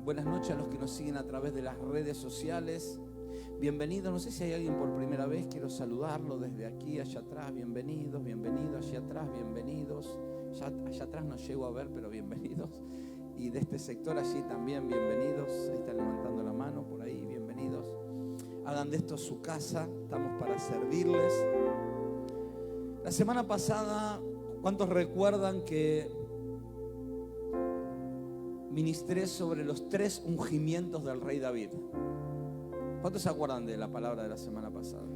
Buenas noches a los que nos siguen a través de las redes sociales. Bienvenidos, no sé si hay alguien por primera vez, quiero saludarlo desde aquí, allá atrás, bienvenidos, allá atrás, bienvenidos. Allá atrás no llego a ver, pero bienvenidos. Y de este sector allí también, bienvenidos. Ahí están levantando la mano, por ahí, bienvenidos. Hagan de esto su casa, estamos para servirles. La semana pasada, ¿cuántos recuerdan que ministré sobre los 3 ungimientos del rey David? ¿Cuántos se acuerdan de la palabra de la semana pasada?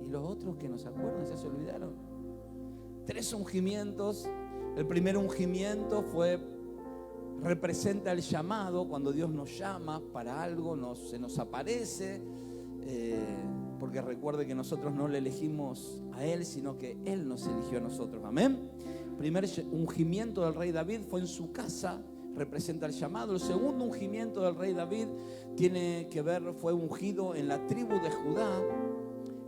¿Y los otros que no se acuerdan, ya se olvidaron? 3 ungimientos. El primer ungimiento representa el llamado, cuando Dios nos llama para algo, se nos aparece, porque recuerde que nosotros no le elegimos a Él, sino que Él nos eligió a nosotros. Amén. El primer ungimiento del rey David fue en su casa, representa el llamado. El segundo ungimiento del rey David fue ungido en la tribu de Judá,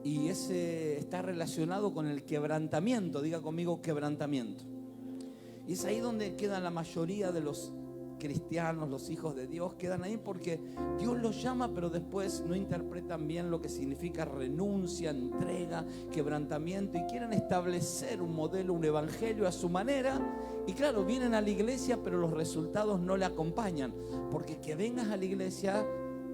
y ese está relacionado con el quebrantamiento. Diga conmigo, quebrantamiento. Y es ahí donde quedan la mayoría de los cristianos, los hijos de Dios, quedan ahí porque Dios los llama, pero después no interpretan bien lo que significa renuncia, entrega, quebrantamiento, y quieren establecer un modelo, un evangelio a su manera. Y claro, vienen a la iglesia, pero los resultados no le acompañan, porque que vengas a la iglesia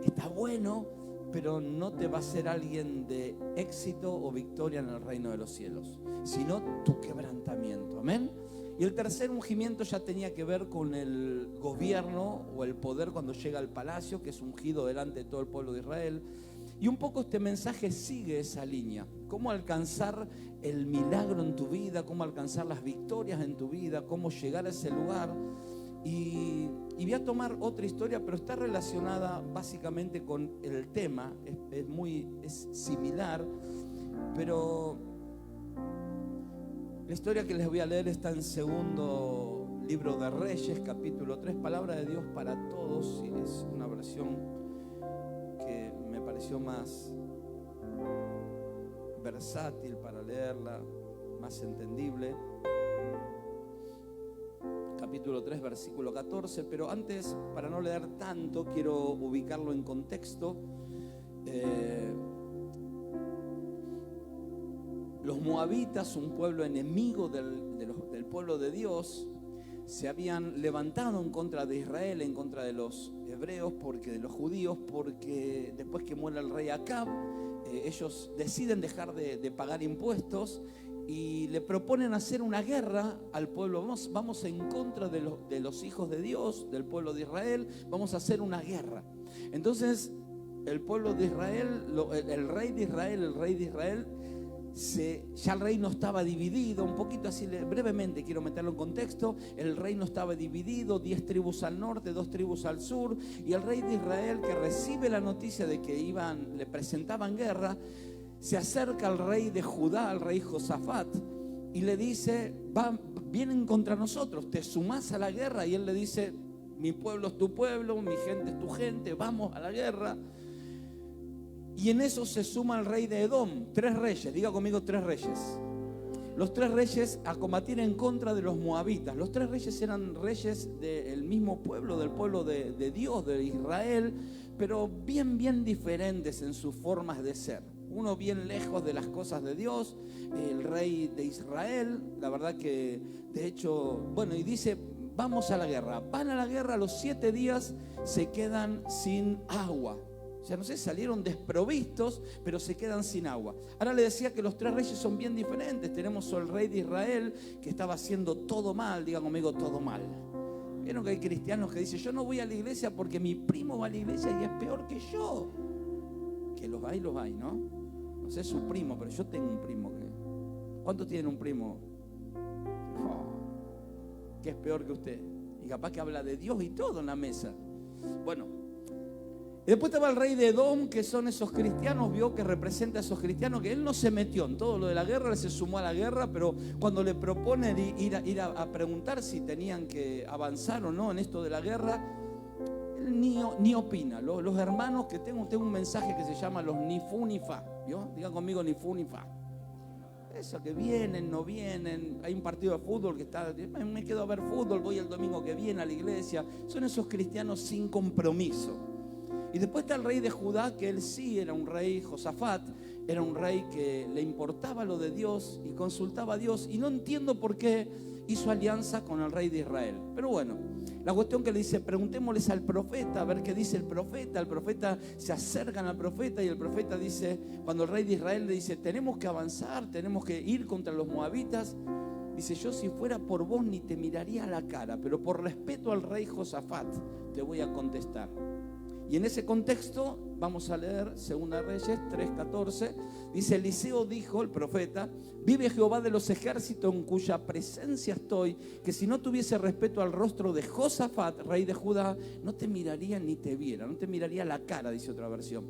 está bueno, pero no te va a ser alguien de éxito o victoria en el reino de los cielos, sino tu quebrantamiento. Amén. Y el tercer ungimiento ya tenía que ver con el gobierno o el poder cuando llega al palacio, que es ungido delante de todo el pueblo de Israel. Y un poco este mensaje sigue esa línea. Cómo alcanzar el milagro en tu vida, cómo alcanzar las victorias en tu vida, cómo llegar a ese lugar. Y voy a tomar otra historia, pero está relacionada básicamente con el tema. Es similar, pero la historia que les voy a leer está en segundo libro de Reyes, capítulo 3, palabra de Dios para todos. Y es una versión que me pareció más versátil para leerla, más entendible. Capítulo 3, versículo 14. Pero antes, para no leer tanto, quiero ubicarlo en contexto. Los moabitas, un pueblo enemigo del pueblo de Dios, se habían levantado en contra de Israel, en contra de los hebreos, de los judíos, porque después que muere el rey Acab, ellos deciden dejar de pagar impuestos y le proponen hacer una guerra al pueblo. Vamos en contra de los hijos de Dios, del pueblo de Israel, vamos a hacer una guerra. Entonces el pueblo de Israel, el rey de Israel, ya el reino estaba dividido, un poquito así brevemente quiero meterlo en contexto. El reino estaba dividido, 10 tribus al norte, 2 tribus al sur, y el rey de Israel, que recibe la noticia de que le presentaban guerra, se acerca al rey de Judá, al rey Josafat, y le dice: vienen contra nosotros, ¿te sumás a la guerra? Y él le dice: mi pueblo es tu pueblo, mi gente es tu gente, vamos a la guerra. Y en eso se suma el rey de Edom, 3 reyes, diga conmigo 3 reyes. Los 3 reyes a combatir en contra de los moabitas. Los 3 reyes eran reyes del mismo pueblo, del pueblo de Dios, de Israel, pero bien diferentes en sus formas de ser. Uno bien lejos de las cosas de Dios, el rey de Israel, la verdad que de hecho, y dice: vamos a la guerra. Van a la guerra, a los 7 días se quedan sin agua. O sea, no sé, salieron desprovistos, pero se quedan sin agua. Ahora le decía que los 3 reyes son bien diferentes. Tenemos al rey de Israel, que estaba haciendo todo mal. Diga conmigo, todo mal. Vieron que hay cristianos que dicen: yo no voy a la iglesia porque mi primo va a la iglesia y es peor que yo. Que los hay, ¿no? No sé su primo, pero yo tengo un primo que... ¿Cuántos tienen un primo? Que es peor que usted. Y capaz que habla de Dios y todo en la mesa. Y después estaba el rey de Edom, que son esos cristianos, vio que representa a esos cristianos, que él no se metió en todo lo de la guerra, él se sumó a la guerra, pero cuando le proponen ir a preguntar si tenían que avanzar o no en esto de la guerra, él ni opina. Los hermanos que tengo un mensaje que se llama los ni fu ni fa, ¿vio? Digan conmigo ni fu ni fa. Eso que vienen, no vienen, hay un partido de fútbol que está, me quedo a ver fútbol, voy el domingo que viene a la iglesia. Son esos cristianos sin compromiso. Y después está el rey de Judá, que él sí era un rey, Josafat, era un rey que le importaba lo de Dios y consultaba a Dios. Y no entiendo por qué hizo alianza con el rey de Israel. Pero bueno, la cuestión que le dice, preguntémosles al profeta, a ver qué dice el profeta. El profeta, se acercan al profeta y el profeta dice, cuando el rey de Israel le dice, tenemos que avanzar, tenemos que ir contra los moabitas. Dice, yo si fuera por vos ni te miraría a la cara, pero por respeto al rey Josafat te voy a contestar. Y en ese contexto vamos a leer 2 Reyes 3:14. Dice, Eliseo dijo, el profeta, vive Jehová de los ejércitos en cuya presencia estoy, que si no tuviese respeto al rostro de Josafat, rey de Judá, no te miraría ni te viera, no te miraría la cara, dice otra versión.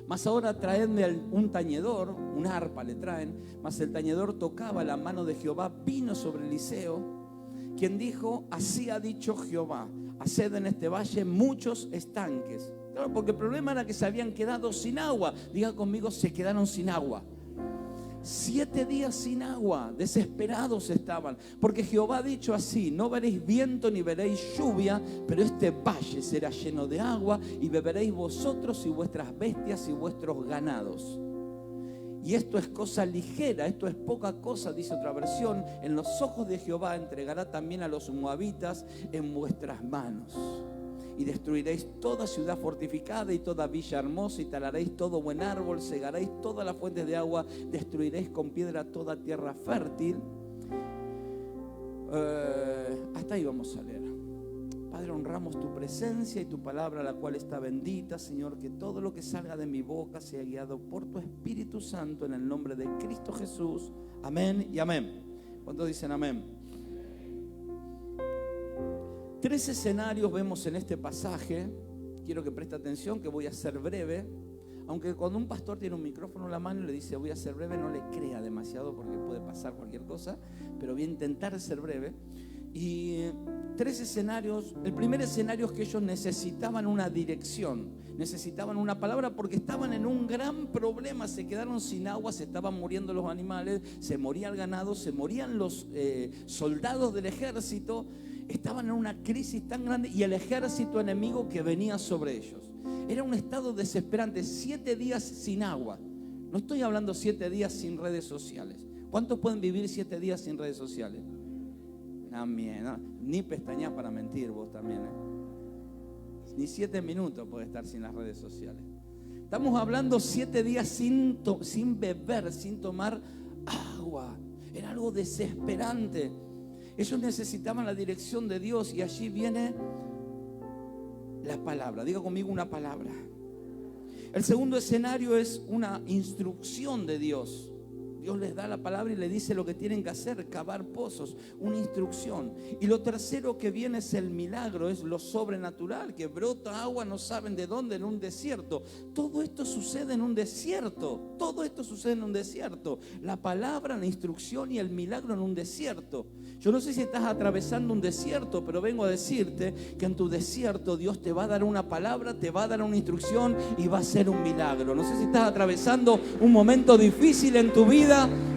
Mas ahora traedme un tañedor, un arpa le traen, mas el tañedor tocaba, la mano de Jehová vino sobre Eliseo, quien dijo, así ha dicho Jehová, haced en este valle muchos estanques. Claro, porque el problema era que se habían quedado sin agua. Diga conmigo, se quedaron sin agua. 7 días sin agua, desesperados estaban, porque Jehová ha dicho así, no veréis viento ni veréis lluvia, pero este valle será lleno de agua y beberéis vosotros y vuestras bestias y vuestros ganados. Y esto es cosa ligera, esto es poca cosa, dice otra versión, en los ojos de Jehová entregará también a los moabitas en vuestras manos. Y destruiréis toda ciudad fortificada y toda villa hermosa, y talaréis todo buen árbol, cegaréis todas las fuentes de agua, destruiréis con piedra toda tierra fértil. Hasta ahí vamos a leer. Padre, honramos tu presencia y tu palabra, la cual está bendita, Señor, que todo lo que salga de mi boca sea guiado por tu Espíritu Santo, en el nombre de Cristo Jesús. Amén y amén. ¿Cuántos dicen amén? 3 escenarios vemos en este pasaje. Quiero que preste atención, que voy a ser breve. Aunque cuando un pastor tiene un micrófono en la mano y le dice voy a ser breve, no le crea demasiado porque puede pasar cualquier cosa, pero voy a intentar ser breve. Y 3 escenarios. El primer escenario es que ellos necesitaban una dirección, necesitaban una palabra, porque estaban en un gran problema, se quedaron sin agua, se estaban muriendo los animales, se moría el ganado, se morían los soldados del ejército. Estaban en una crisis tan grande y el ejército enemigo que venía sobre ellos. Era un estado desesperante. 7 días sin agua. No estoy hablando 7 días sin redes sociales. ¿Cuántos pueden vivir 7 días sin redes sociales? Amén. No, ni pestañas para mentir vos también, Ni 7 minutos puede estar sin las redes sociales. Estamos hablando 7 días sin beber, sin tomar agua. Era algo desesperante. Ellos necesitaban la dirección de Dios y allí viene la palabra. Diga conmigo, una palabra. El segundo escenario es una instrucción de Dios. Dios les da la palabra y le dice lo que tienen que hacer, cavar pozos, una instrucción. Y lo tercero que viene es el milagro, es lo sobrenatural, que brota agua, no saben de dónde, en un desierto. Todo esto sucede en un desierto, todo esto sucede en un desierto. La palabra, la instrucción y el milagro en un desierto. Yo no sé si estás atravesando un desierto, pero vengo a decirte que en tu desierto Dios te va a dar una palabra, te va a dar una instrucción y va a ser un milagro. No sé si estás atravesando un momento difícil en tu vida,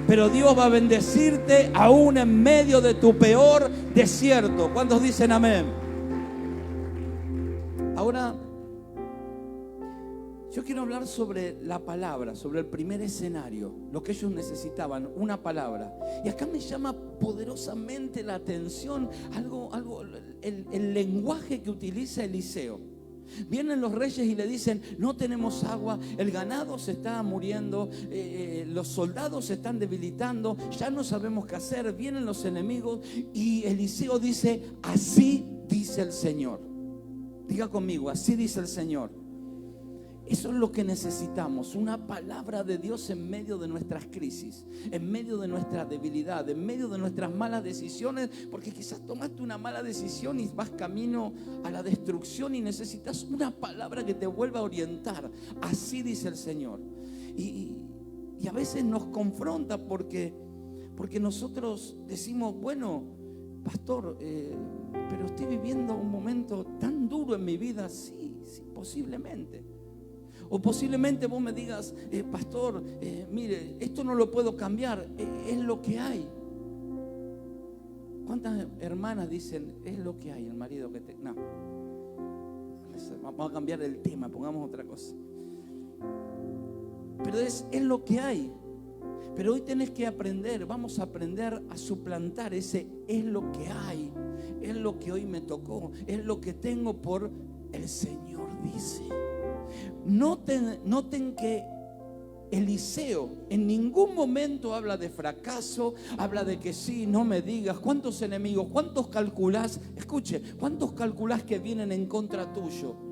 pero Dios va a bendecirte aún en medio de tu peor desierto. ¿Cuántos dicen amén? Ahora, yo quiero hablar sobre la palabra, sobre el primer escenario, lo que ellos necesitaban, una palabra. Y acá me llama poderosamente la atención el lenguaje que utiliza Eliseo. Vienen los reyes y le dicen, no tenemos agua, el ganado se está muriendo, los soldados se están debilitando, ya no sabemos qué hacer, vienen los enemigos. Y Eliseo dice, así dice el Señor. Diga conmigo, así dice el Señor. Eso es lo que necesitamos, una palabra de Dios en medio de nuestras crisis, en medio de nuestra debilidad, en medio de nuestras malas decisiones, porque quizás tomaste una mala decisión y vas camino a la destrucción y necesitas una palabra que te vuelva a orientar. Así dice el Señor. Y a veces nos confronta porque nosotros decimos, bueno, pastor, pero estoy viviendo un momento tan duro en mi vida. Sí, posiblemente. O posiblemente vos me digas, pastor, mire, esto no lo puedo cambiar, es lo que hay. ¿Cuántas hermanas dicen, es lo que hay, el marido que te... No, vamos a cambiar el tema, pongamos otra cosa. Pero es lo que hay. Pero hoy tenés que aprender, vamos a aprender a suplantar ese es lo que hay, es lo que hoy me tocó, es lo que tengo por el Señor dice. Noten que Eliseo en ningún momento habla de fracaso, habla de que sí, no me digas, cuántos enemigos, cuántos calculás, escuche, cuántos calculás que vienen en contra tuyo.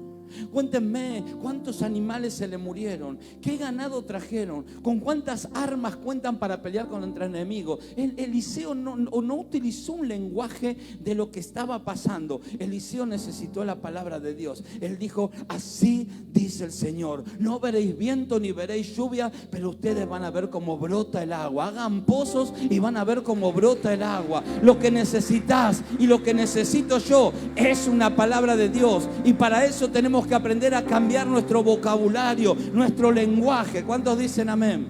Cuéntenme cuántos animales se le murieron, qué ganado trajeron, con cuántas armas cuentan para pelear contra el enemigo. Eliseo no utilizó un lenguaje de lo que estaba pasando. Eliseo necesitó la palabra de Dios. Él dijo, así dice el Señor, no veréis viento ni veréis lluvia, pero ustedes van a ver cómo brota el agua. Hagan pozos y van a ver cómo brota el agua. Lo que necesitas y lo que necesito yo es una palabra de Dios, y para eso tenemos que aprender a cambiar nuestro vocabulario, nuestro lenguaje. ¿Cuántos dicen amén?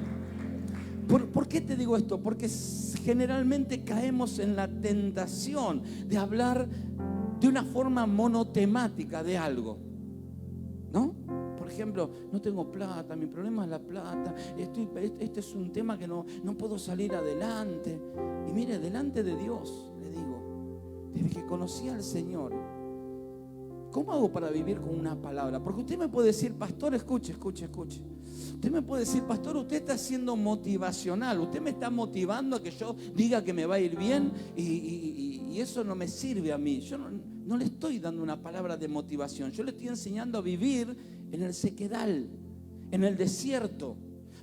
¿Por qué te digo esto? Porque generalmente caemos en la tentación de hablar de una forma monotemática de algo, ¿no? Por ejemplo, no tengo plata, mi problema es la plata, este es un tema que no puedo salir adelante. Y mire, delante de Dios, le digo, desde que conocí al Señor, ¿cómo hago para vivir con una palabra? Porque usted me puede decir, pastor, escuche. Usted me puede decir, pastor, usted está siendo motivacional, usted me está motivando a que yo diga que me va a ir bien, y eso no me sirve a mí. Yo no le estoy dando una palabra de motivación, yo le estoy enseñando a vivir en el sequedal, en el desierto.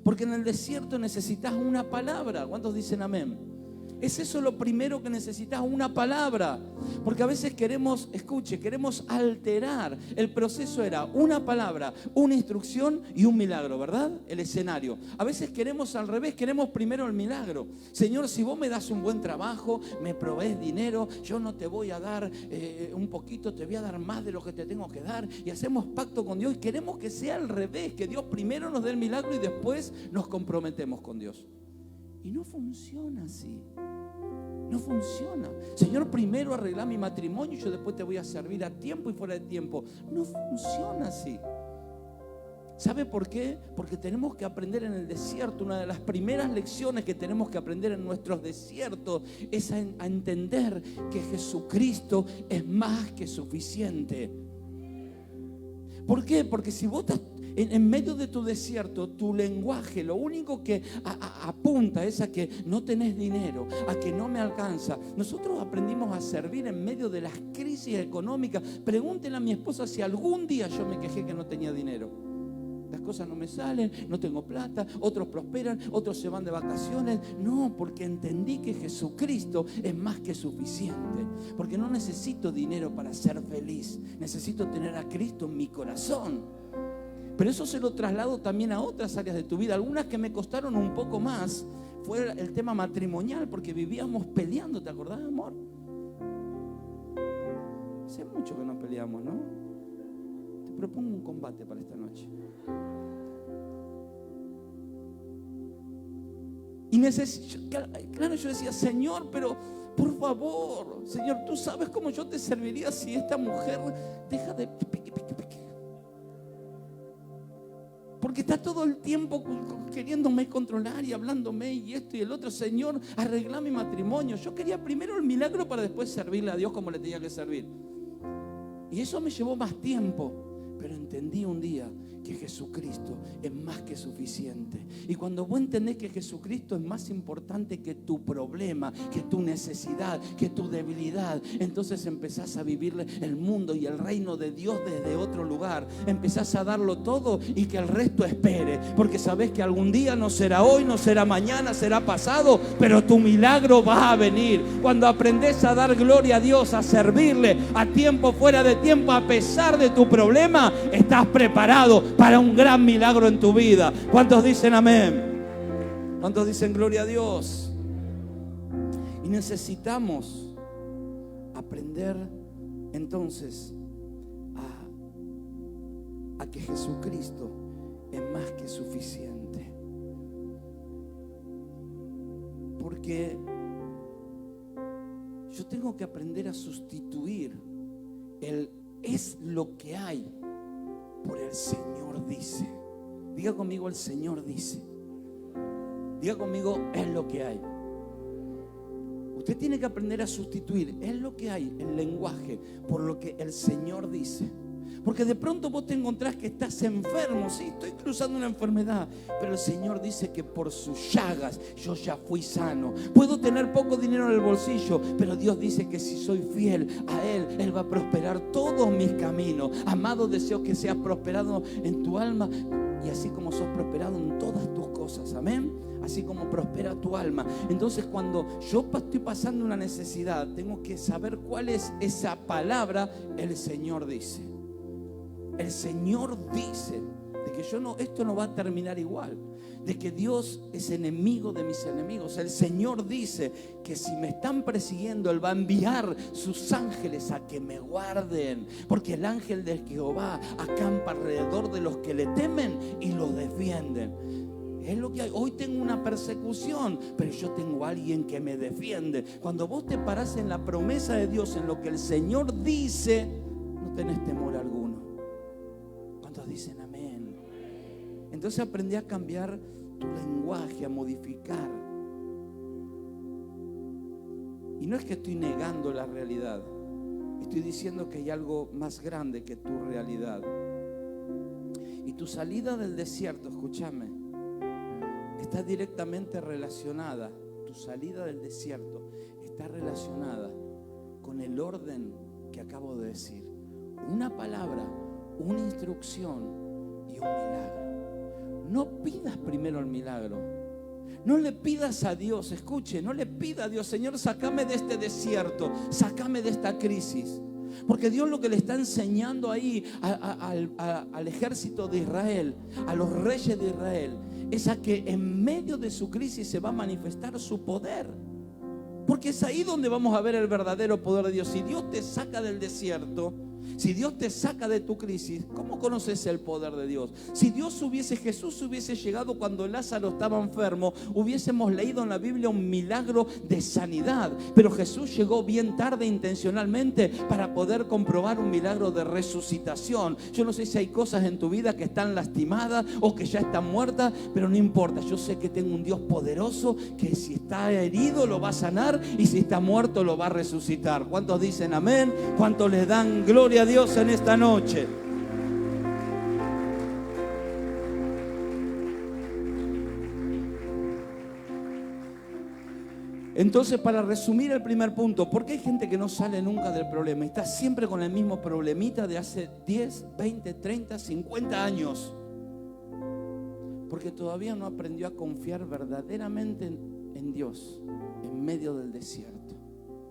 Porque en el desierto necesitas una palabra. ¿Cuántos dicen amén? ¿Es eso lo primero que necesitas? Una palabra. Porque a veces queremos alterar. El proceso era una palabra, una instrucción y un milagro, ¿verdad? El escenario. A veces queremos al revés, queremos primero el milagro. Señor, si vos me das un buen trabajo, me provees dinero, yo no te voy a dar un poquito, te voy a dar más de lo que te tengo que dar. Y hacemos pacto con Dios y queremos que sea al revés, que Dios primero nos dé el milagro y después nos comprometemos con Dios. Y no funciona así. No funciona. Señor, primero arregla mi matrimonio y yo después te voy a servir a tiempo y fuera de tiempo. No funciona así. ¿Sabe por qué? Porque tenemos que aprender en el desierto. Una de las primeras lecciones que tenemos que aprender en nuestros desiertos es a entender que Jesucristo es más que suficiente. ¿Por qué? Porque si vos estás en medio de tu desierto, tu lenguaje lo único que apunta es a que no tenés dinero, a que no me alcanza. Nosotros aprendimos a servir en medio de las crisis económicas. Pregúntenle a mi esposa si algún día yo me quejé que no tenía dinero. Las cosas no me salen, no tengo plata, otros prosperan, otros se van de vacaciones. No, porque entendí que Jesucristo es más que suficiente. Porque no necesito dinero para ser feliz, necesito tener a Cristo en mi corazón. Pero eso se lo traslado también a otras áreas de tu vida. Algunas que me costaron un poco más fue el tema matrimonial, porque vivíamos peleando. ¿Te acordás, amor? Hace mucho que nos peleamos, ¿no? Te propongo un combate para esta noche. Y claro, yo decía, Señor, pero por favor, Señor, tú sabes cómo yo te serviría si esta mujer deja de pique. Porque está todo el tiempo queriéndome controlar y hablándome y esto y el otro. Señor, arregla mi matrimonio. Yo quería primero el milagro para después servirle a Dios como le tenía que servir. Y eso me llevó más tiempo. Pero entendí un día que Jesucristo es más que suficiente. Y cuando vos entendés que Jesucristo es más importante que tu problema, que tu necesidad, que tu debilidad, entonces empezás a vivirle el mundo y el reino de Dios desde otro lugar. Empezás a darlo todo y que el resto espere. Porque sabés que algún día no será hoy, no será mañana, será pasado, pero tu milagro va a venir. Cuando aprendés a dar gloria a Dios, a servirle a tiempo, fuera de tiempo, a pesar de tu problema, estás preparado para un gran milagro en tu vida. ¿Cuántos dicen amén? ¿Cuántos dicen gloria a Dios? Y necesitamos aprender entonces a que Jesucristo es más que suficiente. Porque yo tengo que aprender a sustituir el es lo que hay por el Señor dice. Diga conmigo, el Señor dice. Diga conmigo, es lo que hay. Usted tiene que aprender a sustituir es lo que hay, el lenguaje, por lo que el Señor dice. Porque de pronto vos te encontrás que estás enfermo. Sí, estoy cruzando una enfermedad, pero el Señor dice que por sus llagas yo ya fui sano. Puedo tener poco dinero en el bolsillo, pero Dios dice que si soy fiel a Él, Él va a prosperar todos mis caminos. Amado, deseo que seas prosperado en tu alma, y así como sos prosperado en todas tus cosas. Amén. Así como prospera tu alma. Entonces, cuando yo estoy pasando una necesidad, tengo que saber cuál es esa palabra. El Señor dice. El Señor dice de que esto no va a terminar igual, de que Dios es enemigo de mis enemigos. El Señor dice que si me están persiguiendo, Él va a enviar sus ángeles a que me guarden, porque el ángel de Jehová acampa alrededor de los que le temen y los defienden. Es lo que hay. Hoy tengo una persecución, pero yo tengo a alguien que me defiende. Cuando vos te parás en la promesa de Dios, en lo que el Señor dice, no tenés temor alguno. ¿Cuántos dicen amén? Entonces aprendí a cambiar tu lenguaje, a modificar. Y no es que estoy negando la realidad, estoy diciendo que hay algo más grande que tu realidad. Y tu salida del desierto, escúchame, está directamente relacionada. Tu salida del desierto está relacionada con el orden que acabo de decir. Una palabra, una instrucción y un milagro. No pidas primero el milagro. No le pidas a Dios, escuche, no le pida a Dios, Señor, sácame de este desierto, sácame de esta crisis. Porque Dios lo que le está enseñando ahí al ejército de Israel, a los reyes de Israel, es a que en medio de su crisis se va a manifestar su poder. Porque es ahí donde vamos a ver el verdadero poder de Dios. Si Dios te saca del desierto, si Dios te saca de tu crisis, ¿cómo conoces el poder de Dios? Si Jesús hubiese llegado cuando Lázaro estaba enfermo, hubiésemos leído en la Biblia un milagro de sanidad. Pero Jesús llegó bien tarde intencionalmente para poder comprobar un milagro de resucitación. Yo no sé si hay cosas en tu vida que están lastimadas o que ya están muertas, pero no importa. Yo sé que tengo un Dios poderoso que si está herido lo va a sanar y si está muerto lo va a resucitar. ¿Cuántos dicen amén? ¿Cuántos les dan gloria a Dios en esta noche? Entonces, para resumir el primer punto, ¿por qué hay gente que no sale nunca del problema? Está siempre con el mismo problemita de hace 10, 20, 30, 50 años. Porque todavía no aprendió a confiar verdaderamente en Dios en medio del desierto.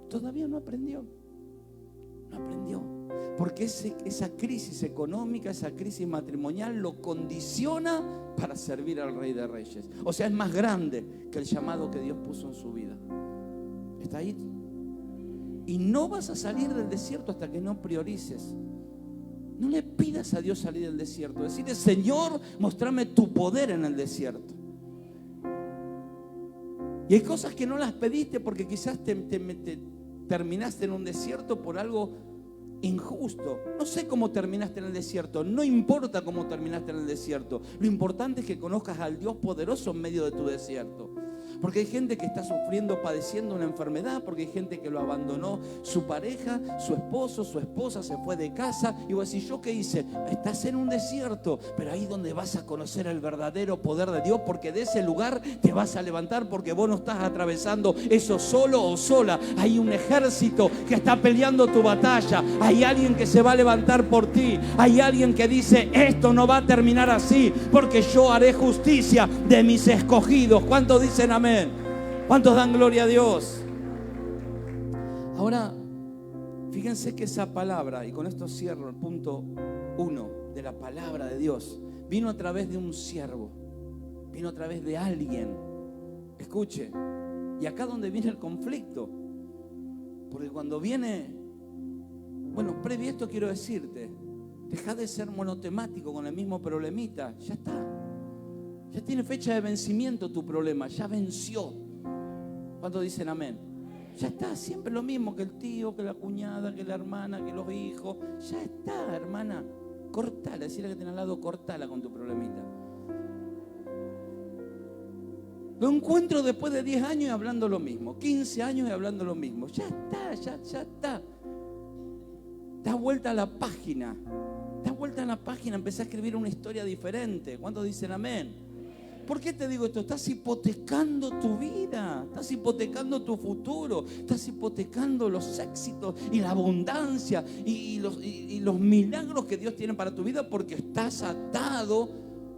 Todavía no aprendió. No aprendió. Porque esa crisis económica, esa crisis matrimonial lo condiciona para servir al Rey de Reyes. O sea, es más grande que el llamado que Dios puso en su vida. ¿Está ahí? Y no vas a salir del desierto hasta que no priorices. No le pidas a Dios salir del desierto. Decirle, Señor, mostrame tu poder en el desierto. Y hay cosas que no las pediste porque quizás te terminaste en un desierto por algo injusto. No sé cómo terminaste en el desierto. No importa cómo terminaste en el desierto. Lo importante es que conozcas al Dios poderoso en medio de tu desierto. Porque hay gente que está sufriendo, padeciendo una enfermedad, porque hay gente que lo abandonó su pareja, su esposo, su esposa se fue de casa. Y vos decís, ¿yo qué hice? Estás en un desierto, pero ahí donde vas a conocer el verdadero poder de Dios, porque de ese lugar te vas a levantar, porque vos no estás atravesando eso solo o sola. Hay un ejército que está peleando tu batalla. Hay alguien que se va a levantar por ti. Hay alguien que dice, esto no va a terminar así, porque yo haré justicia de mis escogidos. ¿Cuántos dicen amén? ¿Cuántos dan gloria a Dios? Ahora, fíjense que esa palabra, y con esto cierro el punto 1 de la palabra de Dios, vino a través de un siervo, vino a través de alguien. Escuche, y acá donde viene el conflicto, porque cuando viene, bueno, previo a esto quiero decirte Deja de ser monotemático con el mismo problemita. Ya está. Ya tiene fecha de vencimiento tu problema. Ya venció. ¿Cuántos dicen amén? Ya está. Siempre lo mismo que el tío, que la cuñada, que la hermana, que los hijos. Ya está, hermana. Cortala. Decirle que tenés al lado, cortala con tu problemita. Lo encuentro después de 10 años y hablando lo mismo. 15 años y hablando lo mismo. Ya está, ya está. Da vuelta a la página. Da vuelta a la página, empecé a escribir una historia diferente. ¿Cuántos dicen amén? ¿Por qué te digo esto? Estás hipotecando tu vida, estás hipotecando tu futuro, estás hipotecando los éxitos y la abundancia y los milagros que Dios tiene para tu vida porque estás atado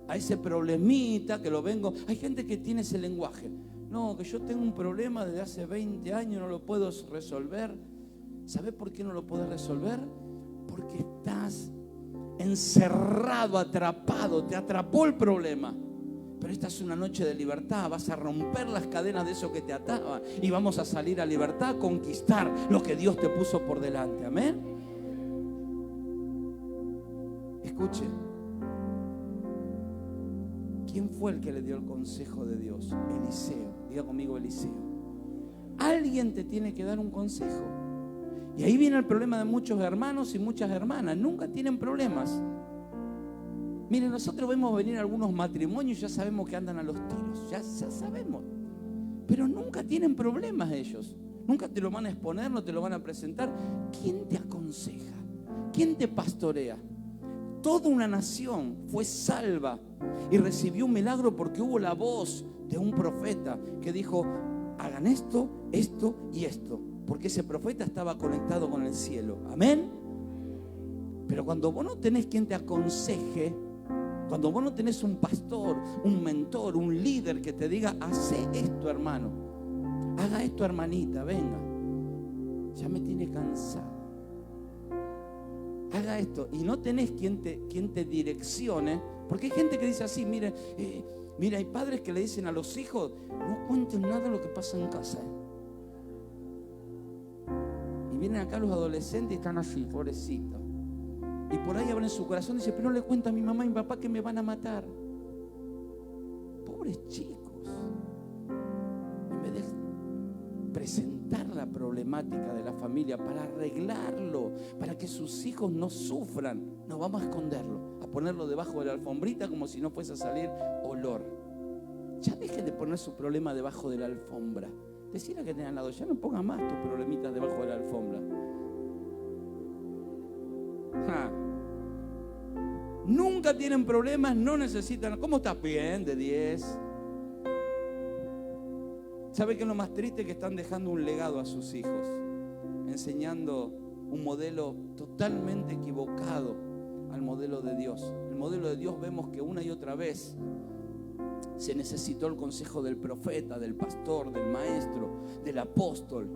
a ese problemita que lo vengo. Hay gente que tiene ese lenguaje. No, que yo tengo un problema desde hace 20 años, no lo puedo resolver. ¿Sabes por qué no lo puedes resolver? Porque estás encerrado, atrapado, te atrapó el problema. Pero esta es una noche de libertad, vas a romper las cadenas de eso que te ataba y vamos a salir a libertad, a conquistar lo que Dios te puso por delante. Amén. Escuche, ¿quién fue el que le dio el consejo de Dios? Eliseo. Diga conmigo, Eliseo. Alguien te tiene que dar un consejo. Y ahí viene el problema de muchos hermanos y muchas hermanas. Nunca tienen problemas. Miren, nosotros vemos venir algunos matrimonios y ya sabemos que andan a los tiros. Ya sabemos. Pero nunca tienen problemas ellos. Nunca te lo van a exponer, no te lo van a presentar. ¿Quién te aconseja? ¿Quién te pastorea? Toda una nación fue salva y recibió un milagro porque hubo la voz de un profeta que dijo: hagan esto, esto y esto. Porque ese profeta estaba conectado con el cielo. Amén. Pero cuando vos no tenés quien te aconseje, cuando vos no tenés un pastor, un mentor, un líder que te diga: hace esto, hermano, haga esto, hermanita, venga, ya me tiene cansado, haga esto, y no tenés quien te direccione, porque hay gente que dice así: mire, hay padres que le dicen a los hijos: no cuenten nada de lo que pasa en casa. Y vienen acá los adolescentes y están así, pobrecitos. Y por ahí abren su corazón y dicen: pero no le cuento a mi mamá y mi papá que me van a matar. Pobres chicos. En vez de presentar la problemática de la familia para arreglarlo, para que sus hijos no sufran, no, vamos a esconderlo, a ponerlo debajo de la alfombrita como si no fuese a salir olor. Ya dejen de poner su problema debajo de la alfombra. Decirle que tengan al lado: ya no ponga más tus problemitas debajo de la alfombra. Nunca tienen problemas, no necesitan. ¿Cómo estás? Bien, de 10. ¿Sabe qué es lo más triste? Que están dejando un legado a sus hijos, enseñando un modelo totalmente equivocado al modelo de Dios. El modelo de Dios vemos que una y otra vez se necesitó el consejo del profeta, del pastor, del maestro, del apóstol.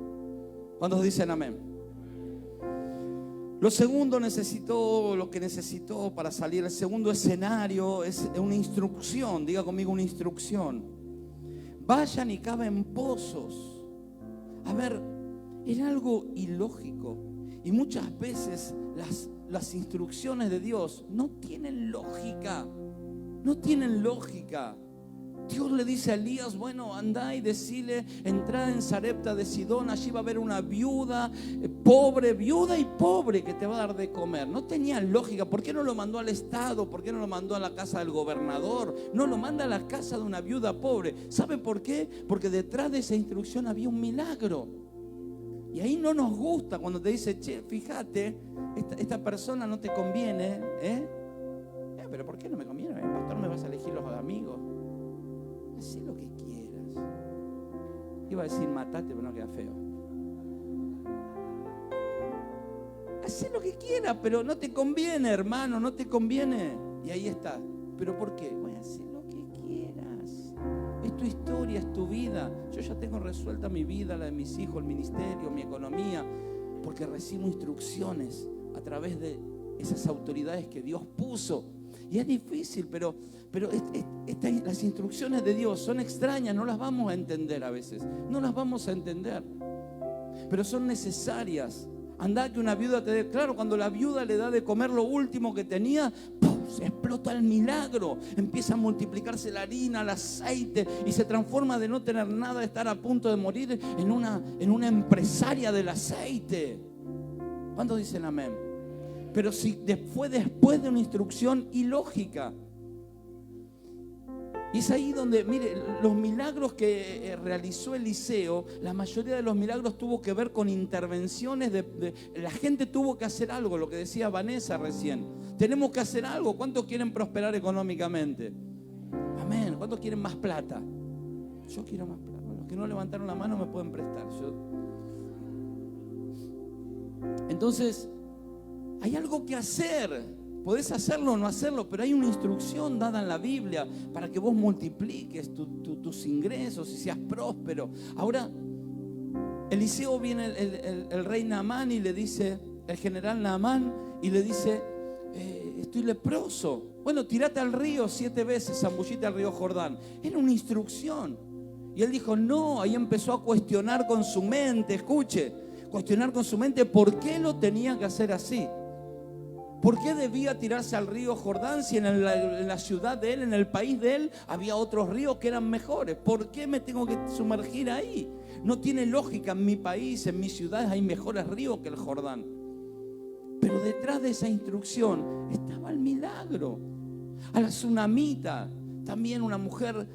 ¿Cuántos dicen amén? Lo que necesitó para salir, el segundo escenario es una instrucción. Diga conmigo, una instrucción. Vayan y caven pozos. A ver, era algo ilógico. Y muchas veces las instrucciones de Dios no tienen lógica. No tienen lógica. Dios le dice a Elías: bueno, andá y decile, entrá en Sarepta de Sidón, allí va a haber una viuda y pobre que te va a dar de comer. No tenía lógica. ¿Por qué no lo mandó al estado? ¿Por qué no lo mandó a la casa del gobernador? No, lo manda a la casa de una viuda pobre. ¿Sabe por qué? Porque detrás de esa instrucción había un milagro. Y ahí no nos gusta cuando te dice: che, fíjate, esta persona no te conviene, pero ¿por qué no me conviene? Pastor, me vas a elegir los amigos. Hacé lo que quieras. Iba a decir matate, pero no queda feo. Hacé lo que quieras, pero no te conviene, hermano, no te conviene. Y ahí está. ¿Pero por qué? Bueno, hacé lo que quieras. Es tu historia, es tu vida. Yo ya tengo resuelta mi vida, la de mis hijos, el ministerio, mi economía, porque recibo instrucciones a través de esas autoridades que Dios puso. Y es difícil, pero las instrucciones de Dios son extrañas, no las vamos a entender a veces, no las vamos a entender, pero son necesarias Andá que una viuda te dé. Claro, cuando la viuda le da de comer lo último que tenía, ¡pum!, se explota el milagro. Empieza a multiplicarse la harina, el aceite, y se transforma de no tener nada, de estar a punto de morir, en una empresaria del aceite. ¿Cuántos dicen amén? Pero si fue después de una instrucción ilógica. Y es ahí donde, mire, los milagros que realizó Eliseo, la mayoría de los milagros tuvo que ver con intervenciones la gente tuvo que hacer algo, lo que decía Vanessa recién. Tenemos que hacer algo. ¿Cuántos quieren prosperar económicamente? Amén. ¿Cuántos quieren más plata? Yo quiero más plata. Los que no levantaron la mano me pueden prestar. Entonces, hay algo que hacer. Podés hacerlo o no hacerlo, pero hay una instrucción dada en la Biblia para que vos multipliques tus ingresos y seas próspero. Ahora, Eliseo viene el rey Naamán y le dice, el general Naamán, y le dice, estoy leproso. Bueno, tirate al río 7 veces, zambullite al río Jordán. Era una instrucción. Y él dijo, no, ahí empezó a cuestionar con su mente, escuche, cuestionar con su mente por qué lo tenía que hacer así. ¿Por qué debía tirarse al río Jordán si en la ciudad de él, en el país de él, había otros ríos que eran mejores? ¿Por qué me tengo que sumergir ahí? No tiene lógica. En mi país, en mi ciudad, hay mejores ríos que el Jordán. Pero detrás de esa instrucción estaba el milagro. A la tsunamita, también una mujer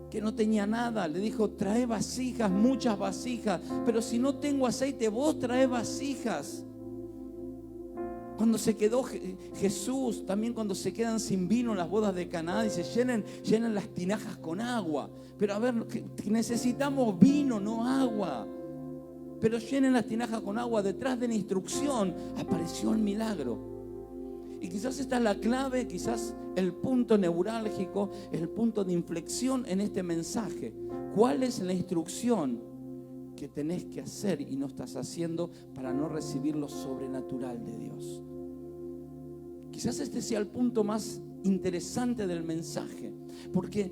que no tenía nada, le dijo, trae vasijas, muchas vasijas, pero si no tengo aceite, vos trae vasijas. Cuando se quedó Jesús, también cuando se quedan sin vino en las bodas de Caná, dice, llenen las tinajas con agua. Pero a ver, que necesitamos vino, no agua. Pero llenen las tinajas con agua. Detrás de la instrucción apareció el milagro. Y quizás esta es la clave, quizás el punto neurálgico, el punto de inflexión en este mensaje. ¿Cuál es la instrucción que tenés que hacer y no estás haciendo para no recibir lo sobrenatural de Dios? Quizás este sea el punto más interesante del mensaje, porque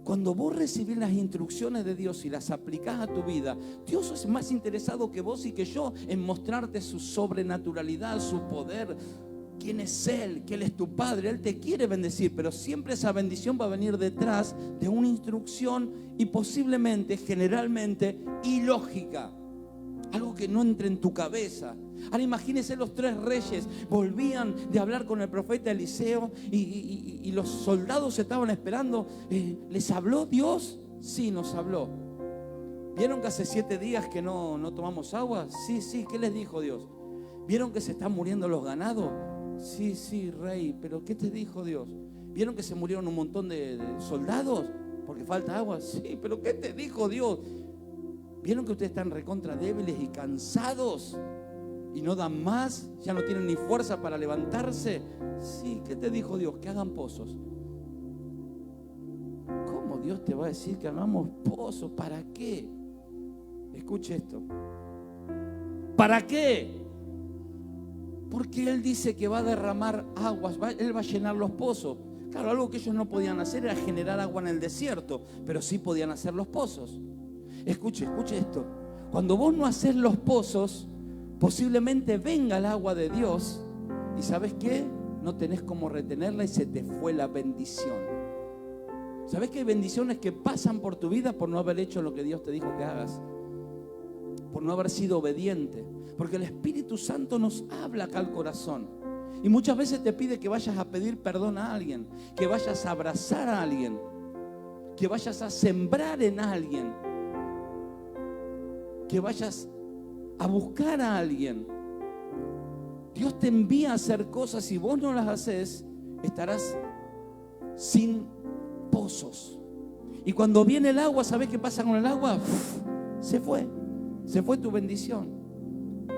cuando vos recibís las instrucciones de Dios y las aplicás a tu vida, Dios es más interesado que vos y que yo en mostrarte su sobrenaturalidad, su poder, quién es Él, que Él es tu Padre. Él te quiere bendecir, pero siempre esa bendición va a venir detrás de una instrucción y posiblemente, generalmente, ilógica. Algo que no entre en tu cabeza. Ahora imagínense, los 3 reyes volvían de hablar con el profeta Eliseo y los soldados estaban esperando. ¿Les habló Dios? Sí, nos habló. ¿Vieron que hace 7 días que no tomamos agua? Sí, ¿qué les dijo Dios? ¿Vieron que se están muriendo los ganados? Sí, rey, pero ¿qué te dijo Dios? ¿Vieron que se murieron un montón de soldados porque falta agua? Sí, pero ¿qué te dijo Dios? ¿Vieron que ustedes están recontra débiles y cansados y no dan más? ¿Ya no tienen ni fuerza para levantarse? Sí, ¿qué te dijo Dios? Que hagan pozos. ¿Cómo Dios te va a decir que hagamos pozos? ¿Para qué? Escuche esto. ¿Para qué? Porque Él dice que va a derramar aguas, Él va a llenar los pozos. Claro, algo que ellos no podían hacer era generar agua en el desierto, pero sí podían hacer los pozos. Escuche esto. Cuando vos no haces los pozos, posiblemente venga el agua de Dios y ¿sabes qué? No tenés cómo retenerla y se te fue la bendición. ¿Sabés que hay bendiciones que pasan por tu vida por no haber hecho lo que Dios te dijo que hagas? Por no haber sido obediente. Porque el Espíritu Santo nos habla acá al corazón. Y muchas veces te pide que vayas a pedir perdón a alguien, que vayas a abrazar a alguien, que vayas a sembrar en alguien, que vayas a buscar a alguien. Dios te envía a hacer cosas y vos no las haces, estarás sin pozos. Y cuando viene el agua, ¿sabés qué pasa con el agua? Se fue tu bendición.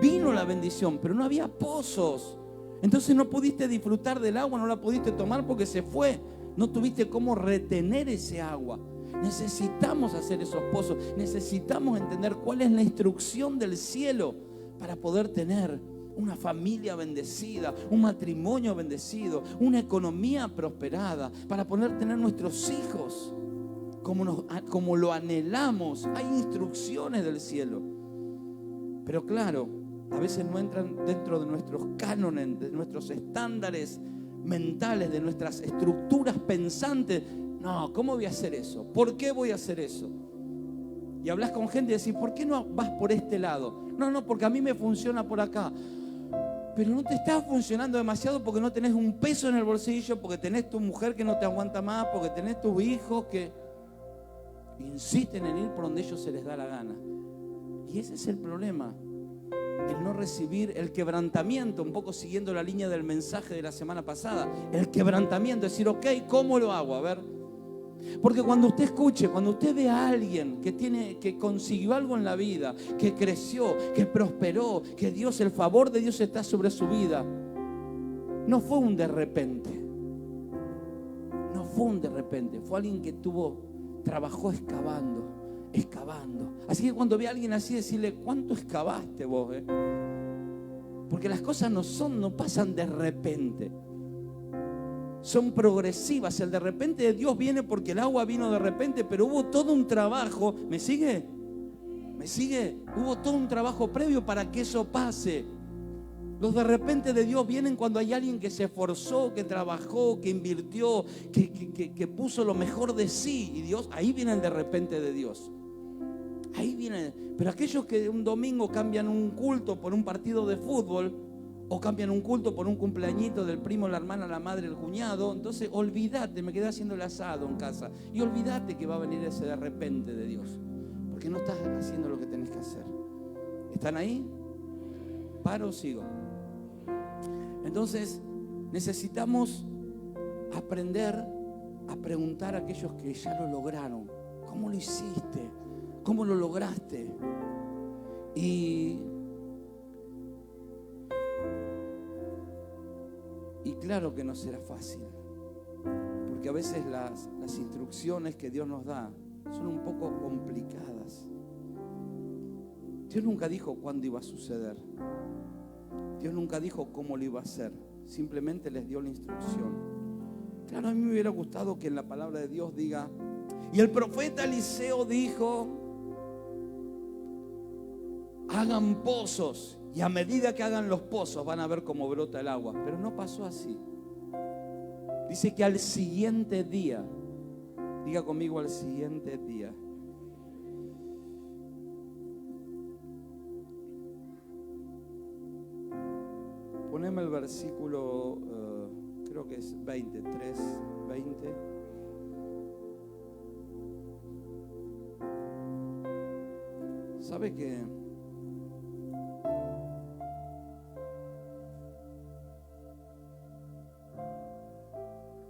Vino la bendición, pero no había pozos. Entonces no pudiste disfrutar del agua, no la pudiste tomar porque se fue. No tuviste cómo retener ese agua. Necesitamos hacer esos pozos. Necesitamos entender cuál es la instrucción del cielo para poder tener una familia bendecida, un matrimonio bendecido, una economía prosperada, para poder tener nuestros hijos como lo anhelamos. Hay instrucciones del cielo. Pero claro, a veces no entran dentro de nuestros cánones, de nuestros estándares mentales, de nuestras estructuras pensantes. No, ¿cómo voy a hacer eso? ¿Por qué voy a hacer eso? Y hablas con gente y decís, ¿por qué no vas por este lado? No, porque a mí me funciona por acá. Pero no te está funcionando demasiado porque no tenés un peso en el bolsillo, porque tenés tu mujer que no te aguanta más, porque tenés tus hijos que insisten en ir por donde ellos se les da la gana. Y ese es el problema. El no recibir el quebrantamiento, un poco siguiendo la línea del mensaje de la semana pasada. El quebrantamiento, decir, ok, ¿cómo lo hago? A ver. Porque cuando usted escuche, cuando usted ve a alguien que consiguió algo en la vida, que creció, que prosperó, que Dios, el favor de Dios está sobre su vida, no fue un de repente. No fue un de repente. Fue alguien que trabajó excavando. Así que cuando ve a alguien así, decirle, ¿cuánto excavaste vos? Porque las cosas no pasan de repente. Son progresivas. El de repente de Dios viene porque el agua vino de repente, pero hubo todo un trabajo. ¿Me sigue? Hubo todo un trabajo previo para que eso pase. Los de repente de Dios vienen cuando hay alguien que se esforzó, que trabajó, que invirtió, que puso lo mejor de sí. Y Dios, ahí viene el de repente de Dios. Ahí viene. Pero aquellos que un domingo cambian un culto por un partido de fútbol, o cambian un culto por un cumpleañito del primo, la hermana, la madre, el cuñado, entonces olvídate, me quedé haciendo el asado en casa, y olvídate que va a venir ese de repente de Dios, porque no estás haciendo lo que tenés que hacer. ¿Están ahí? ¿Paro o sigo? Entonces necesitamos aprender a preguntar a aquellos que ya lo lograron. ¿Cómo lo hiciste? ¿Cómo lo lograste? Y claro que no será fácil, porque a veces las instrucciones que Dios nos da son un poco complicadas. Dios nunca dijo cuándo iba a suceder. Dios nunca dijo cómo lo iba a hacer. Simplemente les dio la instrucción. Claro, a mí me hubiera gustado que en la palabra de Dios diga, y el profeta Eliseo dijo, hagan pozos, y a medida que hagan los pozos van a ver cómo brota el agua. Pero no pasó así. Dice que al siguiente día, diga conmigo, al siguiente día, poneme el versículo, creo que es 23, 20. ¿Sabe qué?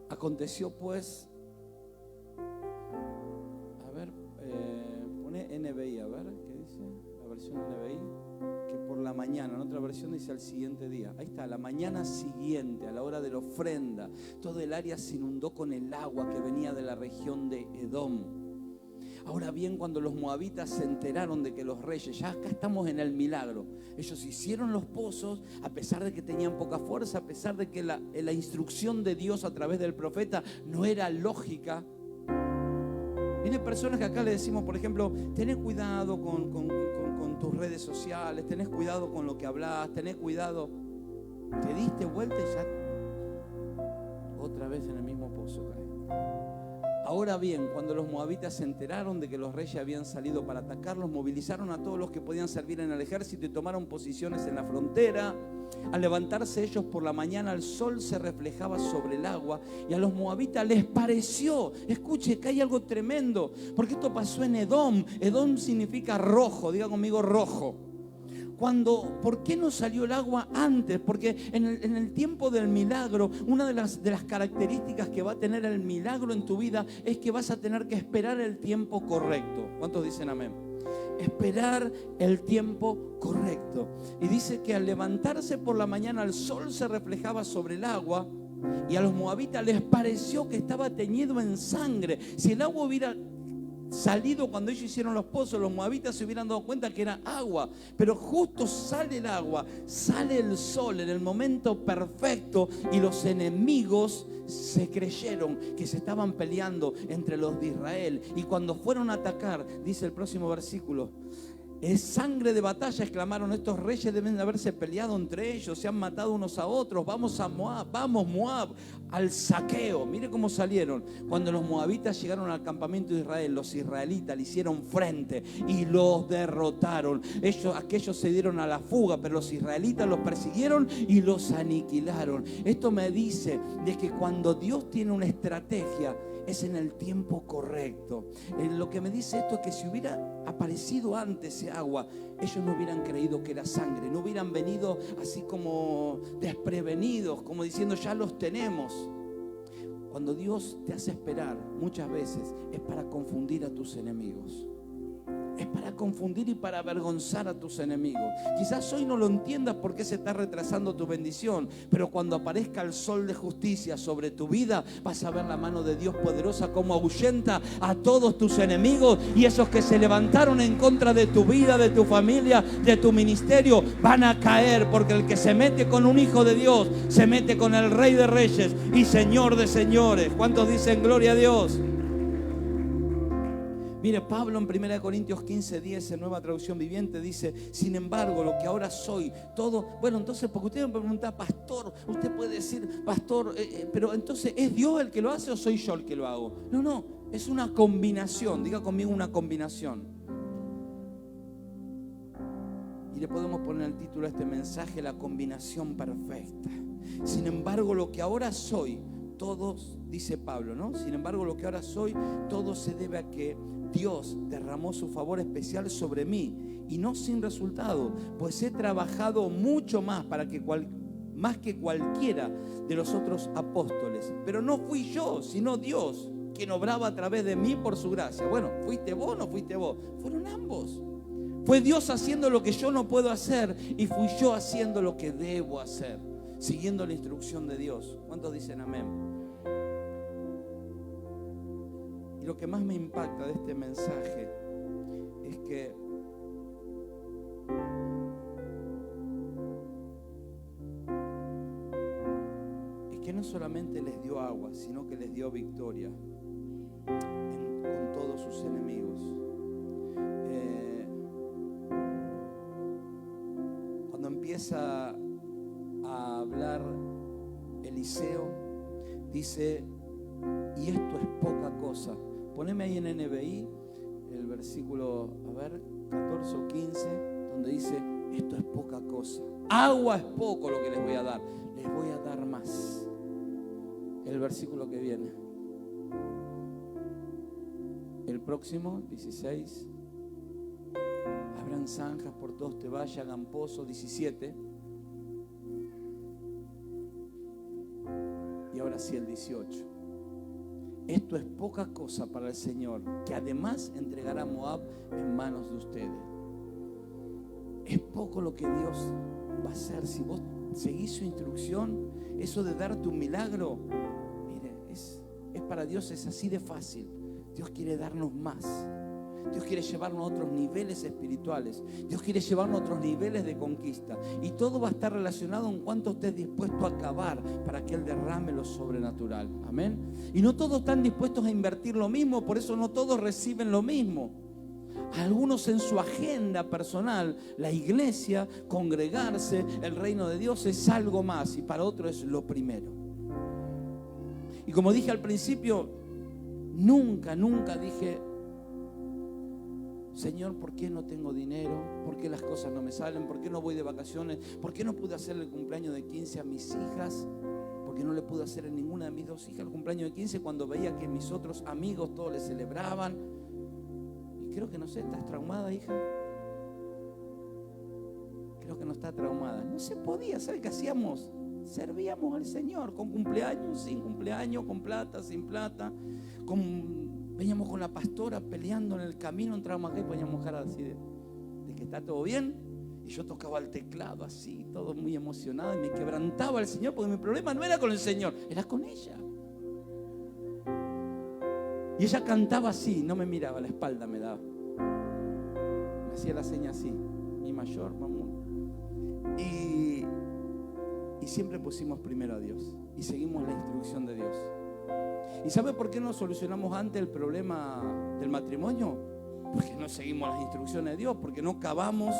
Aconteció pues, a ver, pone NBI, a ver, ¿qué dice? La versión NBI, que por la mañana, en otra versión dice al siguiente día. Ahí está, la mañana siguiente, a la hora de la ofrenda, todo el área se inundó con el agua que venía de la región de Edom. Ahora bien, cuando los moabitas se enteraron de que los reyes, ya acá estamos en el milagro, ellos hicieron los pozos, a pesar de que tenían poca fuerza, a pesar de que la instrucción de Dios a través del profeta no era lógica. Vienen personas que acá le decimos, por ejemplo, tenés cuidado con tus redes sociales, tenés cuidado con lo que hablas, tenés cuidado. Te diste vuelta y ya otra vez en el mismo pozo caes. Ahora bien, cuando los moabitas se enteraron de que los reyes habían salido para atacarlos, movilizaron a todos los que podían servir en el ejército y tomaron posiciones en la frontera. Al levantarse ellos por la mañana, el sol se reflejaba sobre el agua y a los moabitas les pareció, escuche, que hay algo tremendo, porque esto pasó en Edom. Edom significa rojo, diga conmigo rojo. ¿Por qué no salió el agua antes? Porque en el tiempo del milagro, una de las características que va a tener el milagro en tu vida es que vas a tener que esperar el tiempo correcto. ¿Cuántos dicen amén? Esperar el tiempo correcto. Y dice que al levantarse por la mañana el sol se reflejaba sobre el agua y a los moabitas les pareció que estaba teñido en sangre. Si el agua hubiera salido cuando ellos hicieron los pozos, los moabitas se hubieran dado cuenta que era agua, pero justo sale el agua, sale el sol en el momento perfecto y los enemigos se creyeron que se estaban peleando entre los de Israel, y cuando fueron a atacar, dice el próximo versículo, Es sangre de batalla, exclamaron, estos reyes deben de haberse peleado entre ellos, se han matado unos a otros, vamos a Moab, vamos Moab, al saqueo. Mire cómo salieron. Cuando los moabitas llegaron al campamento de Israel, los israelitas le hicieron frente y los derrotaron. Aquellos se dieron a la fuga, pero los israelitas los persiguieron y los aniquilaron. Esto me dice de que cuando Dios tiene una estrategia, es en el tiempo correcto. Lo que me dice esto es que si hubiera aparecido antes ese agua, ellos no hubieran creído que era sangre, no hubieran venido así como desprevenidos, como diciendo ya los tenemos. Cuando Dios te hace esperar, muchas veces es para confundir a tus enemigos. Es para confundir y para avergonzar a tus enemigos. Quizás hoy no lo entiendas por qué se está retrasando tu bendición, pero cuando aparezca el sol de justicia sobre tu vida, vas a ver la mano de Dios poderosa como ahuyenta a todos tus enemigos, y esos que se levantaron en contra de tu vida, de tu familia, de tu ministerio, van a caer, porque el que se mete con un hijo de Dios, se mete con el Rey de Reyes y Señor de Señores. ¿Cuántos dicen gloria a Dios? Mire, Pablo en 1 Corintios 15:10, en Nueva Traducción Viviente, dice: sin embargo, lo que ahora soy, todo... Bueno, entonces, porque usted me pregunta, pastor, usted puede decir, pastor, pero entonces, ¿es Dios el que lo hace o soy yo el que lo hago? No, es una combinación. Diga conmigo, una combinación. Y le podemos poner el título a este mensaje: la combinación perfecta. Sin embargo, lo que ahora soy, todos, dice Pablo, ¿no? Sin embargo, lo que ahora soy, todo se debe a que Dios derramó su favor especial sobre mí, y no sin resultado, pues he trabajado mucho más más que cualquiera de los otros apóstoles. Pero no fui yo, sino Dios, quien obraba a través de mí por su gracia. Bueno, ¿fuiste vos o no fuiste vos? Fueron ambos. Fue Dios haciendo lo que yo no puedo hacer, y fui yo haciendo lo que debo hacer, siguiendo la instrucción de Dios. ¿Cuántos dicen amén? Y lo que más me impacta de este mensaje es que no solamente les dio agua, sino que les dio victoria con todos sus enemigos. Cuando empieza a hablar Eliseo, dice: y esto es poca cosa. Poneme ahí en NBI el versículo, 14 o 15, donde dice: esto es poca cosa. Agua es poco lo que les voy a dar. Les voy a dar más. El versículo que viene. El próximo, 16. Abran zanjas por todos te vaya, hagan pozo, 17. Y ahora sí el 18. Esto es poca cosa para el Señor, que además entregará a Moab en manos de ustedes. Es poco lo que Dios va a hacer si vos seguís su instrucción. Eso de darte un milagro, mire, es para Dios, es así de fácil. Dios quiere darnos más. Dios quiere llevarnos a otros niveles espirituales. Dios quiere llevarnos a otros niveles de conquista. Y todo va a estar relacionado en cuánto estés dispuesto a acabar para que Él derrame lo sobrenatural. Amén. Y no todos están dispuestos a invertir lo mismo, por eso no todos reciben lo mismo. Algunos en su agenda personal, la iglesia, congregarse, el reino de Dios es algo más, y para otros es lo primero. Y como dije al principio, nunca dije: Señor, ¿por qué no tengo dinero? ¿Por qué las cosas no me salen? ¿Por qué no voy de vacaciones? ¿Por qué no pude hacer el cumpleaños de 15 a mis hijas? ¿Por qué no le pude hacer a ninguna de mis dos hijas el cumpleaños de 15 cuando veía que mis otros amigos todos le celebraban? Y creo que, no sé, ¿estás traumada, hija? Creo que no está traumada. No se podía. ¿Sabes qué hacíamos? Servíamos al Señor con cumpleaños, sin cumpleaños, con plata, sin plata, veníamos con la pastora peleando en el camino, entrábamos acá y poníamos cara así de que está todo bien, y yo tocaba el teclado así, todo muy emocionado, y me quebrantaba el Señor, porque mi problema no era con el Señor, era con ella. Y ella cantaba así, no me miraba, la espalda me daba, me hacía la seña así, mi mayor, mamá. Y siempre pusimos primero a Dios y seguimos la instrucción de Dios. ¿Y sabe por qué no solucionamos antes el problema del matrimonio? Porque no seguimos las instrucciones de Dios, porque no cavamos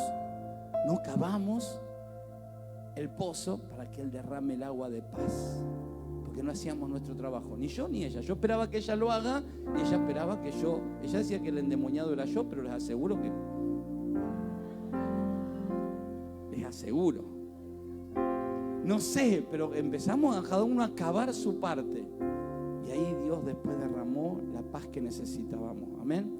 el pozo para que Él derrame el agua de paz. Porque no hacíamos nuestro trabajo, ni yo ni ella. Yo esperaba que ella lo haga y ella esperaba que yo. Ella decía que el endemoniado era yo, pero les aseguro. No sé, pero empezamos a cada uno a cavar su parte. Y ahí Dios después derramó la paz que necesitábamos. Amén.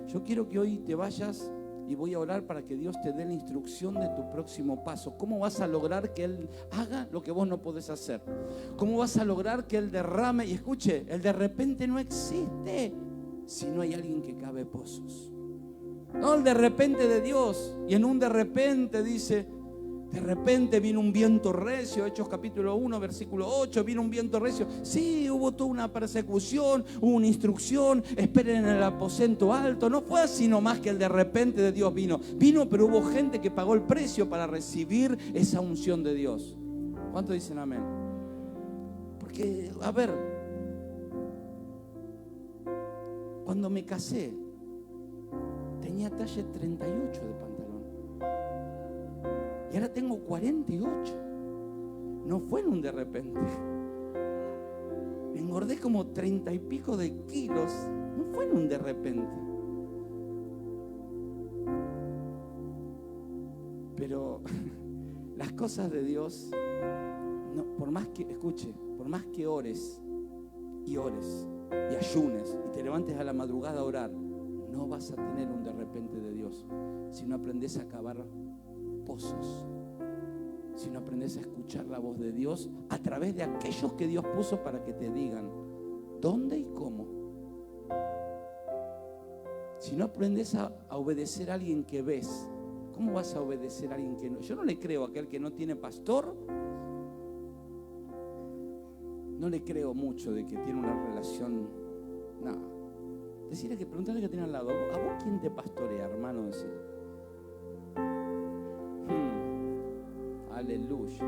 Yo quiero que hoy te vayas y voy a orar para que Dios te dé la instrucción de tu próximo paso. ¿Cómo vas a lograr que Él haga lo que vos no podés hacer? ¿Cómo vas a lograr que Él derrame? Y escuche, el de repente no existe si no hay alguien que cabe pozos. No, el de repente de Dios. Y en un de repente dice... De repente vino un viento recio, Hechos capítulo 1, versículo 8, vino un viento recio. Sí, hubo toda una persecución, hubo una instrucción, esperen en el aposento alto. No fue así nomás que el de repente de Dios vino. Vino, pero hubo gente que pagó el precio para recibir esa unción de Dios. ¿Cuántos dicen amén? Porque, a ver, cuando me casé, tenía talle 38 de pantalón. Y ahora tengo 48. No fue en un de repente. Me engordé como 30 y pico de kilos. No fue en un de repente. Pero las cosas de Dios, no, por más que, escuche, por más que ores y ayunes y te levantes a la madrugada a orar, no vas a tener un de repente de Dios si no aprendes a cavar pozos, si no aprendes a escuchar la voz de Dios a través de aquellos que Dios puso para que te digan dónde y cómo. Si no aprendes a obedecer a alguien que ves, ¿cómo vas a obedecer a alguien que no? Yo no le creo a aquel que no tiene pastor. No le creo mucho de que tiene una relación. No. Decirle que preguntarle que tiene al lado. ¿A vos quién te pastorea, hermano? Decir. Aleluya.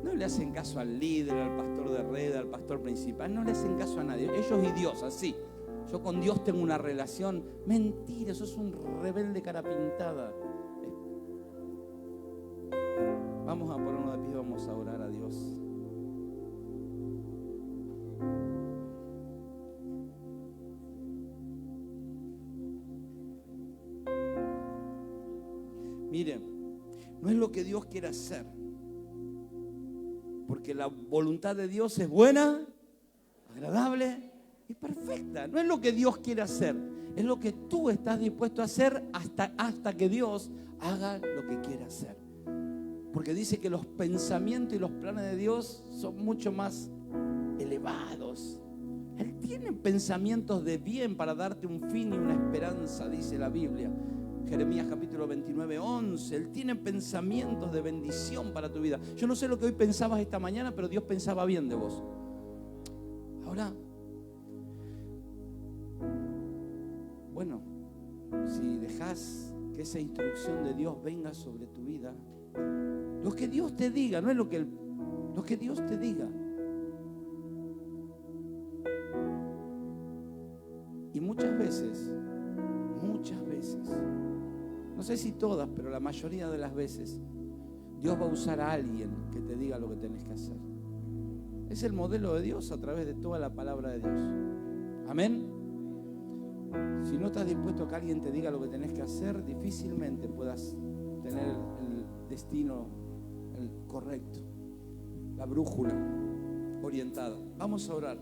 No le hacen caso al líder, al pastor de red, al pastor principal. No le hacen caso a nadie. Ellos y Dios, así. Yo con Dios tengo una relación. Mentira, sos un rebelde cara pintada. Vamos a ponernos de pie, vamos a orar a Dios. Miren, no es lo que Dios quiere hacer, porque la voluntad de Dios es buena, agradable y perfecta. No es lo que Dios quiere hacer, es lo que tú estás dispuesto a hacer hasta que Dios haga lo que quiere hacer. Porque dice que los pensamientos y los planes de Dios son mucho más elevados. Él tiene pensamientos de bien para darte un fin y una esperanza, dice la Biblia. Jeremías capítulo 29, 11. Él tiene pensamientos de bendición para tu vida. Yo no sé lo que hoy pensabas esta mañana, pero Dios pensaba bien de vos. Ahora, bueno, si dejas que esa instrucción de Dios venga sobre tu vida, lo que Dios te diga, no es lo que Dios te diga. Y muchas veces, no sé si todas, pero la mayoría de las veces, Dios va a usar a alguien que te diga lo que tenés que hacer. Es el modelo de Dios a través de toda la palabra de Dios. Amén. Si no estás dispuesto a que alguien te diga lo que tenés que hacer, difícilmente puedas tener el destino correcto, la brújula orientada. Vamos a orar.